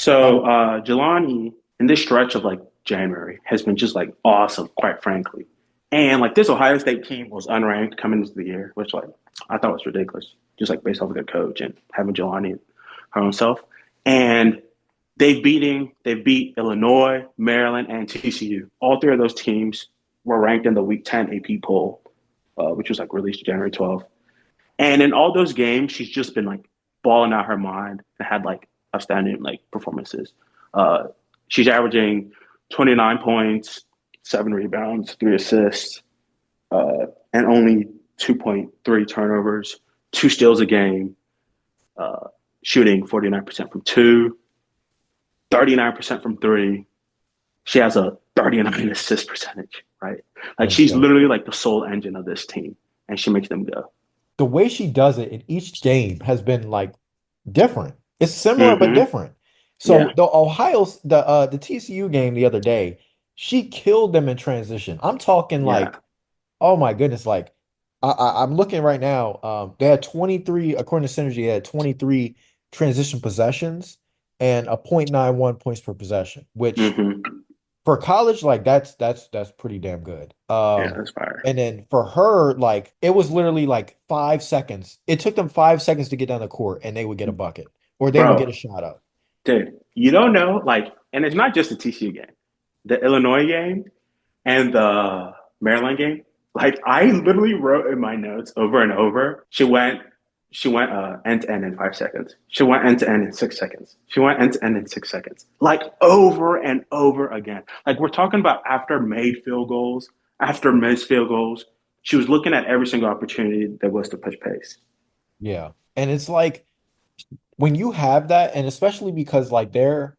So Jelani in this stretch of like January has been just like awesome, quite frankly. And like this Ohio State team was unranked coming into the year, which like I thought was ridiculous, just like based off of their coach and having Jelani her own self. And they beat Illinois, Maryland, and TCU. All three of those teams were ranked in the Week 10 AP poll, which was like released January 12th. And in all those games, she's just been like balling out her mind and had like outstanding like performances. Uh, she's averaging 29 points, 7 rebounds, 3 assists, and only 2.3 turnovers, 2 steals a game, shooting 49% from two, 39% from three. She has a 39 assist percentage, right? Like Let's she's go. literally like the sole engine of this team, and she makes them go. The way she does it in each game has been like different. It's similar but Mm-hmm. different. So Yeah, the TCU game the other day, she killed them in transition. I'm talking yeah. like, oh my goodness, like I'm looking right now. They had 23, according to Synergy, they had 23 transition possessions and a 0.91 points per possession, which Mm-hmm. for college, like that's pretty damn good. Yeah, that's fire. And then for her, like it was literally like 5 seconds. It took them 5 seconds to get down the court, and they would get a bucket or they would get a Bro, shot up. dude, you don't know, like, and it's not just the TCU game, the Illinois game and the Maryland game. Like, I literally wrote in my notes over and over. She went end to end in 5 seconds. She went end to end in 6 seconds. She went end to end in 6 seconds. Like over and over again. Like we're talking about after made field goals, after missed field goals. She was looking at every single opportunity that was to push pace. Yeah. And it's like when you have that, and especially because like their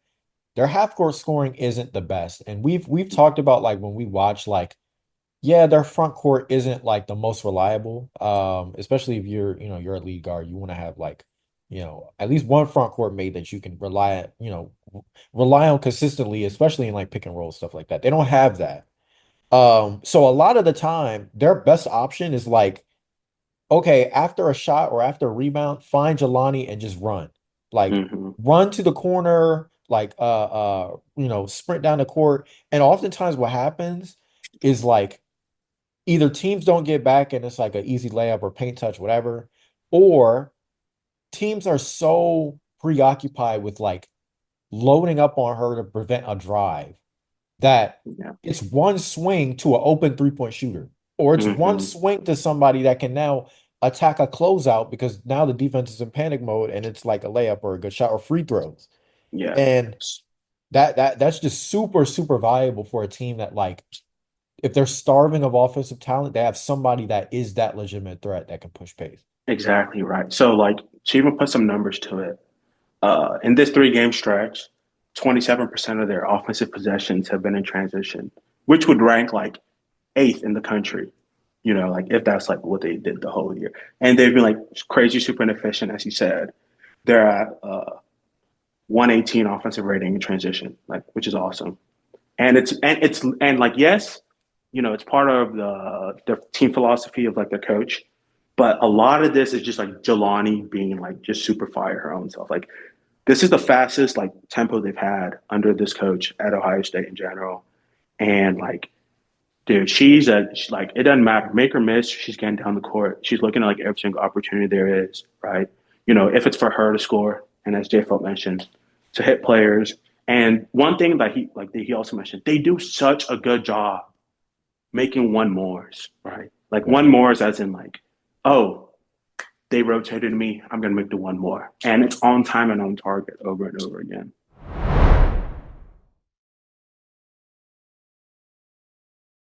half court scoring isn't the best. And we've talked about like when we watch like yeah, their front court isn't like the most reliable. Especially if you're a lead guard, you want to have like, at least one front court mate that you can rely on consistently, especially in like pick and roll stuff like that. They don't have that. So a lot of the time, their best option is like, okay, after a shot or after a rebound, find Jelani and just run. Like Mm-hmm. run to the corner, like sprint down the court. And oftentimes what happens is like either teams don't get back and it's like an easy layup or paint touch, whatever, or teams are so preoccupied with like loading up on her to prevent a drive that Yeah. it's one swing to an open three-point shooter, or it's one Mm-hmm. swing to somebody that can now attack a closeout because now the defense is in panic mode and it's like a layup or a good shot or free throws. Yeah. And that's just super, super valuable for a team that like if they're starving of offensive talent, they have somebody that is that legitimate threat that can push pace. Exactly right. So like to even put some numbers to it, in this 3 game stretch, 27% of their offensive possessions have been in transition, which would rank like eighth in the country, like if that's like what they did the whole year. And they've been like crazy super inefficient, as you said. They're at 118 offensive rating in transition, like which is awesome. And like yes, it's part of the team philosophy of like the coach. But a lot of this is just like Jelani being like just super fire her own self. Like this is the fastest like tempo they've had under this coach at Ohio State in general. And like, dude, like it doesn't matter, make or miss. She's getting down the court. She's looking at like every single opportunity there is, right? If it's for her to score, and as J. Felt mentioned, to hit players. And one thing that he also mentioned, they do such a good job making one mores, right? Like Yeah. one mores as in like, oh, they rotated me, I'm gonna make the one more. And it's on time and on target over and over again.